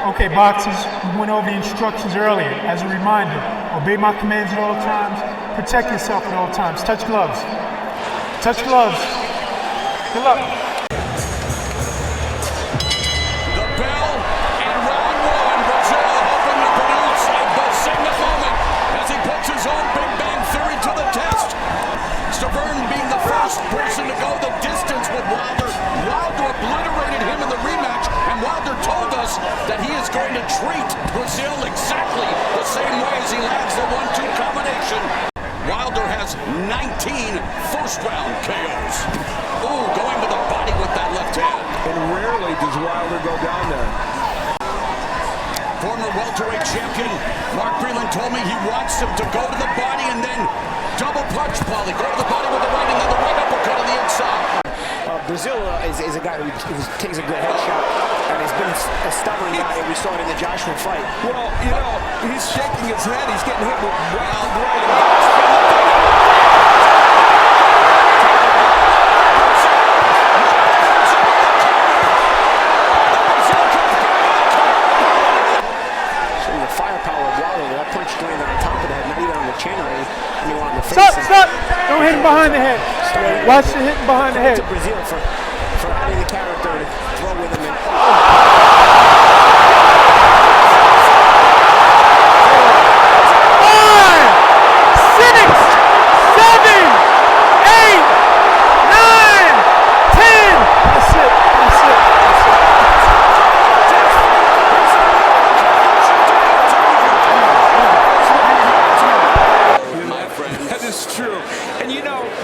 Okay, boxers, we went over the instructions earlier. As a reminder, obey my commands at all times. Protect yourself at all times. Touch gloves. Touch gloves. Good luck. The bell and round one. Breazeale hoping to produce a buzz-signal moment as he puts his own Big Bang Theory to the test. Stiverne being the first person to go the distance with Wilder. Wilder obliterated him in the rematch, and Wilder told us that he is going to treat Breazeale exactly the same way as he lands the 1-2 combination. Wilder has 19 first-round KOs. Ooh, going to the body with that left hand. And rarely does Wilder go down there. Former welterweight champion Mark Breland told me he wants him to go to the body and then double punch, Paulie. Go to the body with the right and then the right uppercut on the inside. Breazeale is a guy who takes a good headshot and has been a stubborn guy. We saw it in the Joshua fight. Well, you know, he's shaking his head. He's getting hit with right. The firepower of Wilder, that punch landed on top of the head, not even on the chin or anywhere on the face. Stop! Don't hit him behind the head. Watch the hitting behind the head. To Breazeale for adding the character to throw with him.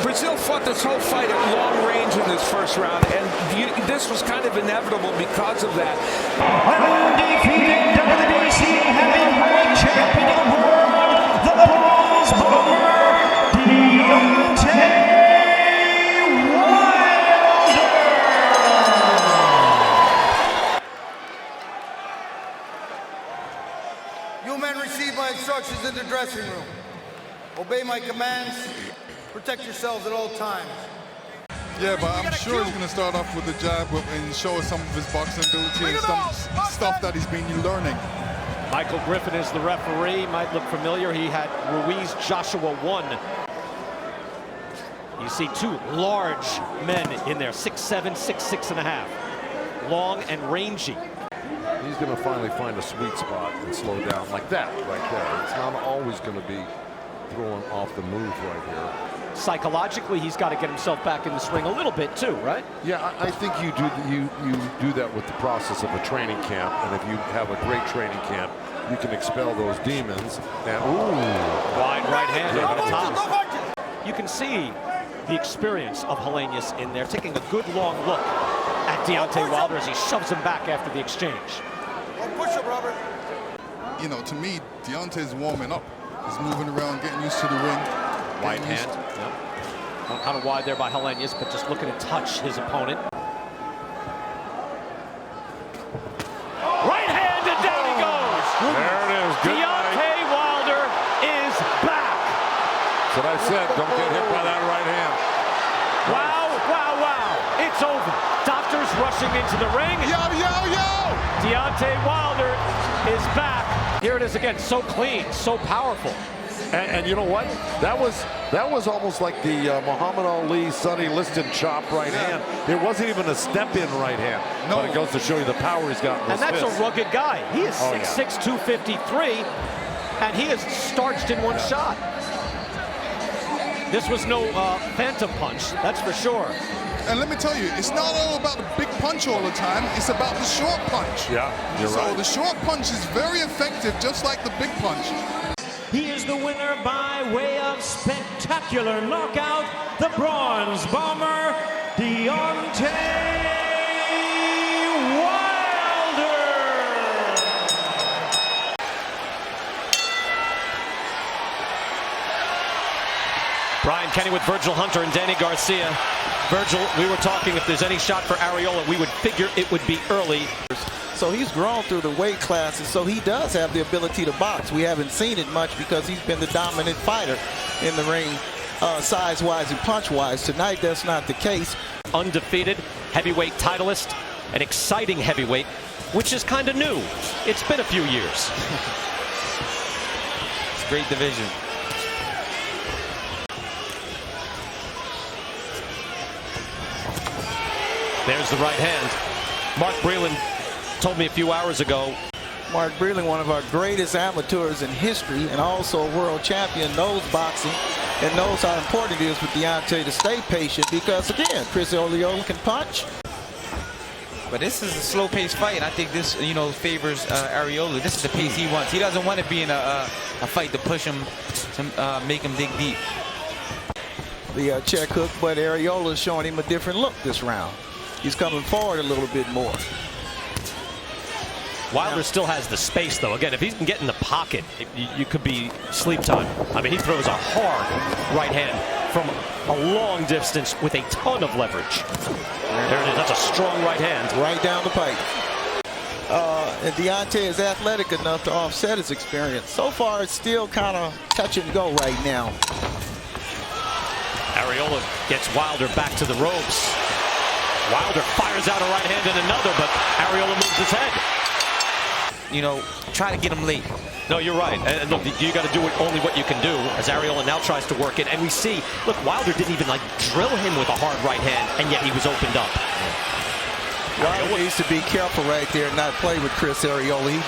Breazeale fought this whole fight at long range in this first round, and this was kind of inevitable because of that. Undefeated WBC heavyweight champion of the world, the Bronze Bomber, Deontay Wilder. You men receive my instructions in the dressing room. Obey my commands. Protect yourselves at all times. Yeah, but I'm sure he's going to start off with the jab and show us some of his boxing ability and some stuff that he's been learning. Michael Griffin is the referee. Might look familiar. He had Ruiz Joshua 1. You see two large men in there, 6'7", 6'6.5". Long and rangy. He's going to finally find a sweet spot and slow down like that right there. It's not always going to be throwing off the move right here. Psychologically, he's got to get himself back in the swing a little bit too, right? Yeah, I think you do that with the process of a training camp, and if you have a great training camp, you can expel those demons. And wide right hand over the top. You can see the experience of Helenius in there, taking a good long look at Deontay Wilder as he shoves him back after the exchange. Push him, Robert. You know, to me, Deontay's warming up. He's moving around, getting used to the ring. Right hand. Yep. Kind of wide there by Helenius, but just looking to touch his opponent. Right hand, and down he goes. There it is. Deontay Wilder is back. That's what I said. Don't get hit by that right hand. Wow, wow, wow. It's over. Doctors rushing into the ring. Yo, yo, yo! Deontay Wilder is back. Here it is again, so clean, so powerful. And you know what? That was almost like the Muhammad Ali, Sonny Liston chop right hand. It wasn't even a step-in right hand. No. But it goes to show you the power he's got in his that's fist. A rugged guy. He is 6'6", 253, and he is starched in one shot. This was no phantom punch, that's for sure. And let me tell you, it's not all about the big punch all the time. It's about the short punch. Yeah, you're right. So the short punch is very effective, just like the big punch. He is the winner by way of spectacular knockout, the Bronze Bomber, Deontay Wilder. Brian Kenny with Virgil Hunter and Danny Garcia. Virgil, we were talking if there's any shot for Arreola, we would figure it would be early. So he's grown through the weight classes, so he does have the ability to box. We haven't seen it much because he's been the dominant fighter in the ring, size-wise and punch-wise. Tonight, that's not the case. Undefeated, heavyweight titleist, an exciting heavyweight. which is kind of new. It's been a few years. It's a great division. There's the right hand. Mark Breland told me a few hours ago. Mark Breland, one of our greatest amateurs in history and also a world champion, knows boxing and knows how important it is for Deontay to stay patient because, again, Chris Arreola can punch. But this is a slow-paced fight, and I think this, favors Arreola. This is the pace he wants. He doesn't want to be in a fight to push him, to make him dig deep. The check hook, but Arreola is showing him a different look this round. He's coming forward a little bit more. Wilder still has the space, though. Again, if he can get in the pocket, you could be sleep time. I mean, he throws a hard right hand from a long distance with a ton of leverage. There it is. That's a strong right hand. Right down the pipe. And Deontay is athletic enough to offset his experience. So far, it's still kind of touch and go right now. Arreola gets Wilder back to the ropes. Wilder fires out a right hand and another, but Arreola moves his head. Try to get him late. No, you're right. And look, you got to do only what you can do as Arreola now tries to work it. And we see, look, Wilder didn't even drill him with a hard right hand, and yet he was opened up. Wilder needs to be careful right there and not play with Chris Arreola.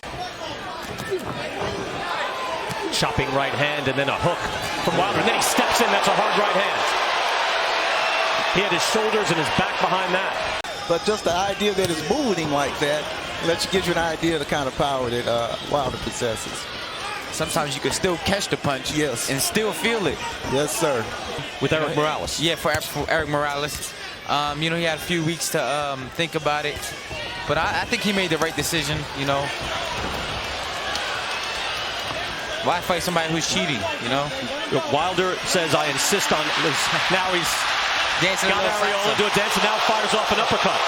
Chopping right hand and then a hook from Wilder. And then he steps in. That's a hard right hand. He had his shoulders and his back behind that. But just the idea that it's moving him like that gives you an idea of the kind of power that Wilder possesses. Sometimes you can still catch the punch, yes, and still feel it. Yes, sir. With Eric Morales. Yeah, for Eric Morales. He had a few weeks to think about it, but I think he made the right decision. Why fight somebody who's cheating? Wilder says, "I insist on this." Now he's dancing. Got Arreola to a dance and now fires off an uppercut.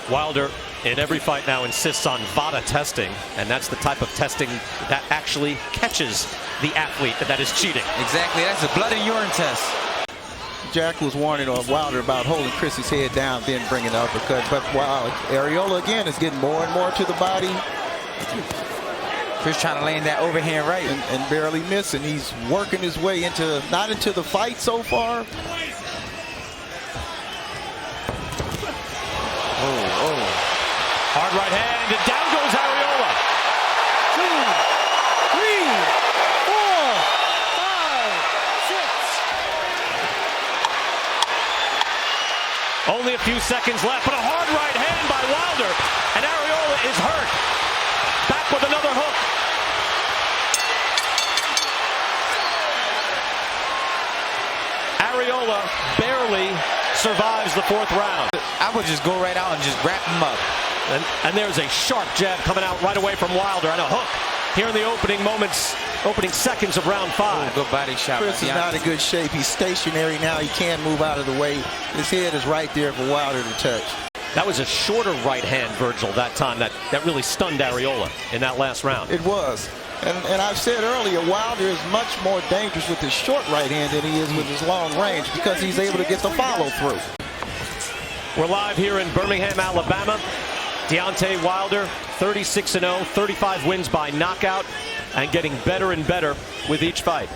Wilder in every fight now insists on VADA testing, and that's the type of testing that actually catches the athlete that is cheating. Exactly, that's a blood and urine test. Jack was warning Wilder about holding Chris's head down, then bringing the uppercut. But wow, Arreola again is getting more and more to the body. Chris trying to land that overhand right. And barely missing. He's working his way not into the fight so far. Hard right hand, and down goes Arreola. 2, 3, 4, 5, 6. Only a few seconds left, but a hard right hand by Wilder, and Arreola is hurt. Back with another hook. Arreola barely survives the 4th round. I would just go right out and just wrap him up. And there's a sharp jab coming out right away from Wilder, and a hook here in the opening seconds of round 5. Good body shot. Chris is not in good shape. He's stationary now. He can't move out of the way. His head is right there for Wilder to touch. That was a shorter right hand, Virgil, that time. That really stunned Arreola in that last round. It was. And I've said earlier, Wilder is much more dangerous with his short right hand than he is with his long range because he's able to get the follow through. We're live here in Birmingham, Alabama. Deontay Wilder, 36-0, 35 wins by knockout, and getting better and better with each fight.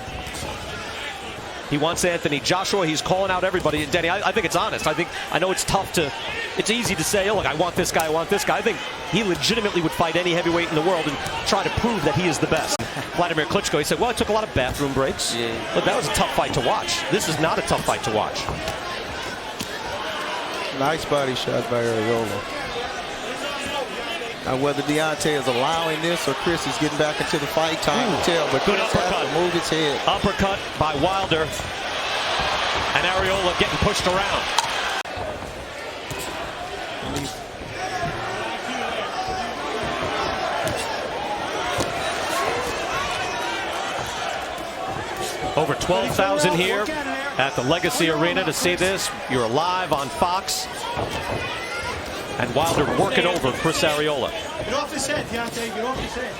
He wants Anthony Joshua. He's calling out everybody. And Denny, I think it's honest. I know it's tough it's easy to say, oh, look, I want this guy, I want this guy. I think he legitimately would fight any heavyweight in the world and try to prove that he is the best. Vladimir Klitschko, he said, well, I took a lot of bathroom breaks. Yeah. Look, that was a tough fight to watch. This is not a tough fight to watch. Nice body shot by Arreola. Now, whether Deontay is allowing this or Chris is getting back into the fight, time to tell. But good Chris uppercut. has to move his head. Uppercut by Wilder. And Arreola getting pushed around. Over 12,000 here at the Legacy Arena to see this. You're live on Fox. And Wilder working over Chris Arreola. Get off his head, Deontay. Get off his head.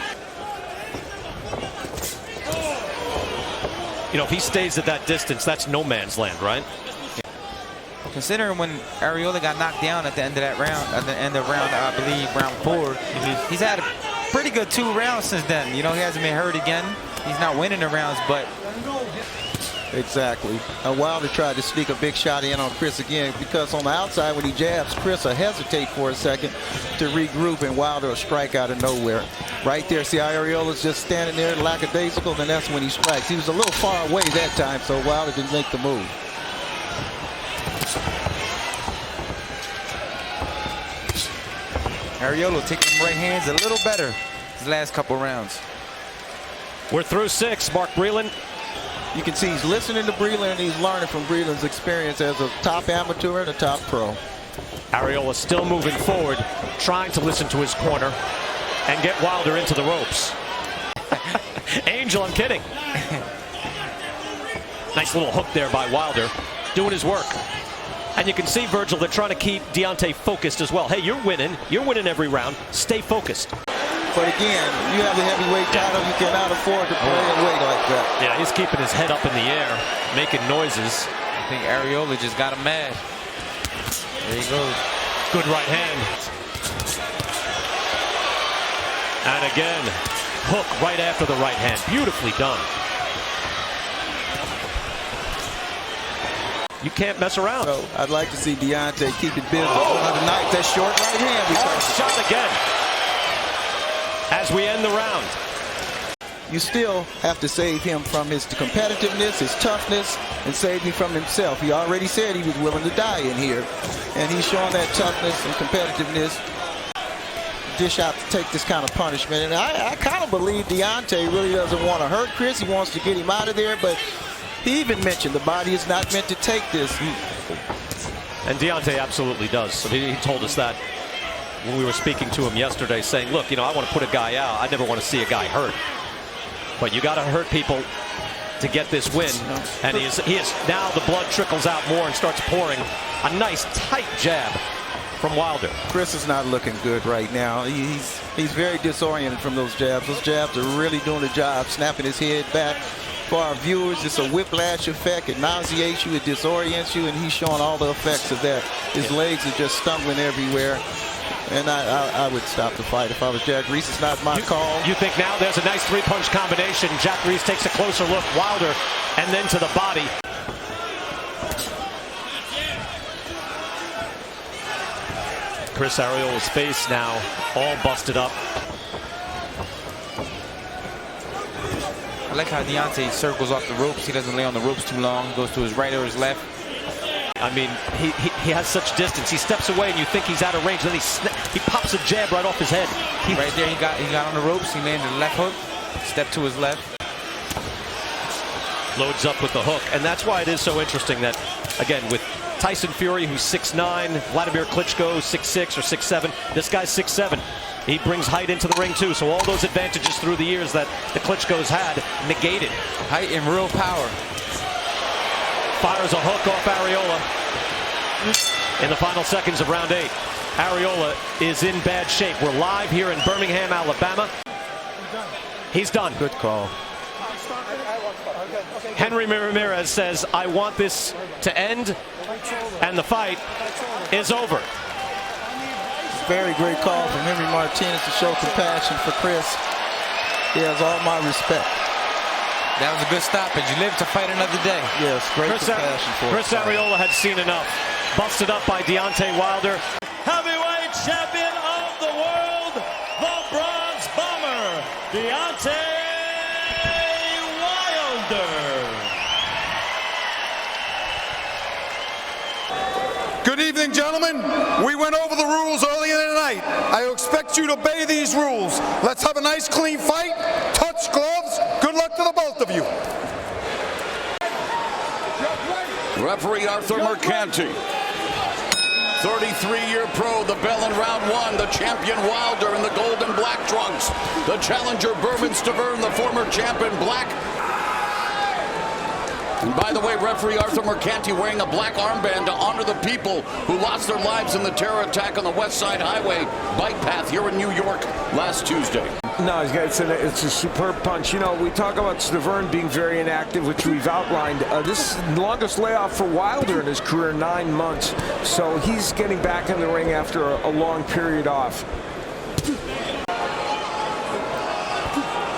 If he stays at that distance, that's no man's land, right? considering when Arreola got knocked down at the end of that round, at the end of round, I believe, round 4, he's had a pretty good 2 rounds since then. You know, he hasn't been hurt again. He's not winning the rounds, but... Exactly. Wilder tried to sneak a big shot in on Chris again, because on the outside when he jabs, Chris will hesitate for a second to regroup, and Wilder will strike out of nowhere. Right there, see how Arreola's just standing there lackadaisical, and that's when he strikes. He was a little far away that time, so Wilder didn't make the move. Arreola taking them right hands a little better his last couple rounds. We're through 6. Mark Breland. You can see he's listening to Breland, and he's learning from Breland's experience as a top amateur and a top pro. Arreola still moving forward, trying to listen to his corner and get Wilder into the ropes. Angel, I'm kidding. Nice little hook there by Wilder, doing his work. And you can see, Virgil, they're trying to keep Deontay focused as well. Hey, you're winning every round. Stay focused. But again, you have the heavyweight title, you cannot afford to play and wait like that. Yeah, he's keeping his head up in the air, making noises. I think Arreola just got him mad. There he goes. Good right hand. And again, hook right after the right hand. Beautifully done. You can't mess around. So I'd like to see Deontay keep it busy. Tonight, that short right hand. Shot again. As we end the round. You still have to save him from his competitiveness, his toughness, and save him from himself. He already said he was willing to die in here. And he's showing that toughness and competitiveness. Dish out to take this kind of punishment. And I kind of believe Deontay really doesn't want to hurt Chris. He wants to get him out of there, but he even mentioned the body is not meant to take this. And Deontay absolutely does. So he told us that when we were speaking to him yesterday, saying, look, you know, I want to put a guy out. I never want to see a guy hurt. But you got to hurt people to get this win. And he is now the blood trickles out more and starts pouring. A nice tight jab from Wilder. Chris is not looking good right now. He's very disoriented from those jabs. Those jabs are really doing the job, snapping his head back. For our viewers, it's a whiplash effect. It nauseates you, it disorients you, and he's showing all the effects of that. His legs are just stumbling everywhere. And I would stop the fight if I was Jack Reese. It's not my call. You think now there's a nice 3-punch combination. Jack Reese takes a closer look. Wilder, and then to the body. Chris Arreola's face now all busted up. I like how Deontay circles off the ropes. He doesn't lay on the ropes too long. He goes to his right or his left. I mean, he has such distance. He steps away and you think he's out of range. Then he pops a jab right off his head. Right there, he got on the ropes. He landed a left hook. Step to his left. Loads up with the hook. And that's why it is so interesting that, again, with Tyson Fury, who's 6'9", Vladimir Klitschko, 6'6" or 6'7". This guy's 6'7". He brings height into the ring, too. So all those advantages through the years that the Klitschko's had, negated. Height and real power. Fires a hook off Arreola in the final seconds of round 8. Arreola is in bad shape. We're live here in Birmingham, Alabama. He's done. Good call. Henry Ramirez says, I want this to end, and the fight is over. Very great call from Henry Martinez to show compassion for Chris. He has all my respect. That was a good stoppage. You live to fight another day. Yes, great compassion for Chris Arreola had seen enough. Busted up by Deontay Wilder. Heavyweight champion of the world, the Bronze Bomber, Deontay Wilder. Good evening, gentlemen. We went over the rules earlier tonight. I expect you to obey these rules. Let's have a nice, clean fight. Touch gloves. Good luck to the both of you. Referee Arthur Mercanti. 33-year pro, the bell in round 1. The champion Wilder in the gold and black trunks. The challenger Stiverne, the former champ in black. And by the way, referee Arthur Mercanti wearing a black armband to honor the people who lost their lives in the terror attack on the West Side Highway bike path here in New York last Tuesday. No, it's a superb punch. You know, we talk about Stiverne being very inactive, which we've outlined. This is the longest layoff for Wilder in his career, 9 months. So he's getting back in the ring after a long period off.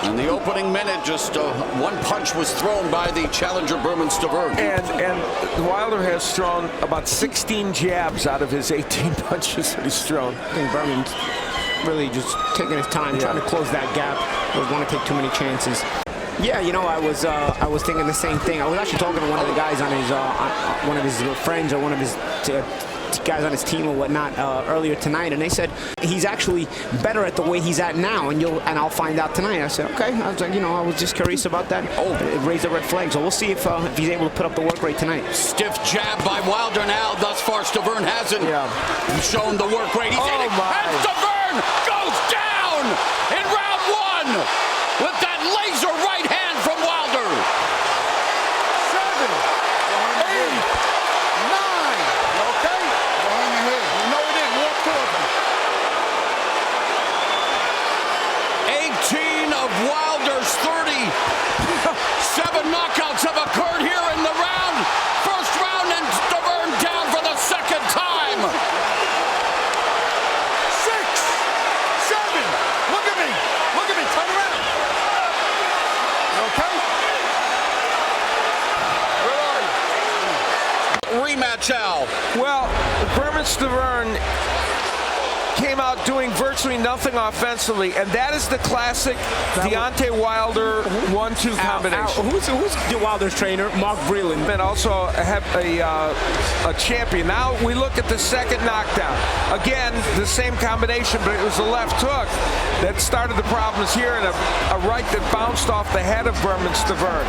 In the opening minute, just one punch was thrown by the challenger Bermane Stiverne. And Wilder has thrown about 16 jabs out of his 18 punches that he's thrown. I think Bermane's really just taking his time, trying to close that gap. Doesn't want to take too many chances. Yeah, you know, I was thinking the same thing. I was actually talking to one of the guys on his, one of his friends or one of his guys on his team or whatnot earlier tonight, and they said he's actually better at the way he's at now, and I'll find out tonight. I said, okay. I was like, you know, I was just curious about that. Oh, it raised a red flag. So we'll see if he's able to put up the work rate tonight. Stiff jab by Wilder now. Thus far, Stiverne hasn't shown the work rate. He's hitting, and Stiverne goes down in round 1 with that laser right hand from Wilder. 7, 8, 9. Okay? No, he didn't. Walk towards me. 18 of Wilder's 37 knockouts have occurred here in the round. First round, and Stiverne down for the second time. 6, 7. Look at me. Look at me. Turn around. Okay? Where are you? Rematch, Al. Well, Bermane Stiverne came out doing virtually nothing offensively, and that is the classic Deontay Wilder 1-2 combination. Who's Wilder's trainer? Mark Breazeale. And also have a champion. Now we look at the second knockdown. Again, the same combination, but it was a left hook that started the problems here, and a right that bounced off the head of Bermane Stiverne.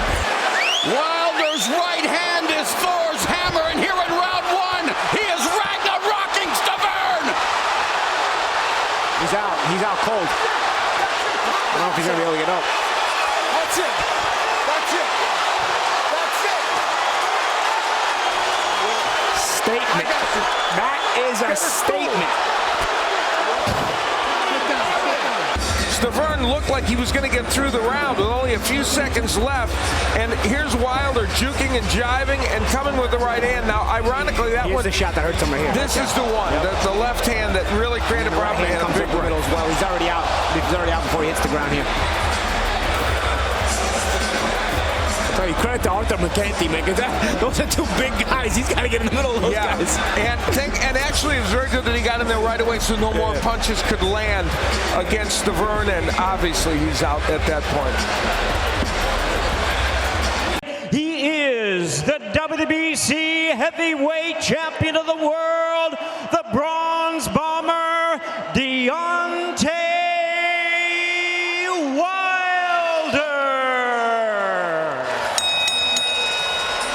Wilder's right hand is Thor's hammer, and here in round 1, he is Ragnarocking Stiverne. He's out. He's out cold. I don't know if he's going to be able to get up. That's it. That's it. That's it. Statement. That is a statement. Stiverne looked like he was going to get through the round with only a few seconds left, and here's Wilder juking and jiving and coming with the right hand. Now, ironically, that Here's one, the shot that hurts him right here. this is the one, the left hand that really created a The right problem. hand comes up the middle as well. He's already out. He's already out before he hits the ground here. So you credit to Arthur McKenty, man, because those are 2 big guys. He's got to get in the middle of those guys. And actually, it was very good that he got in there right away so no more punches could land against Stiverne, and obviously he's out at that point. He is the WBC heavyweight champion of the world, the Bronze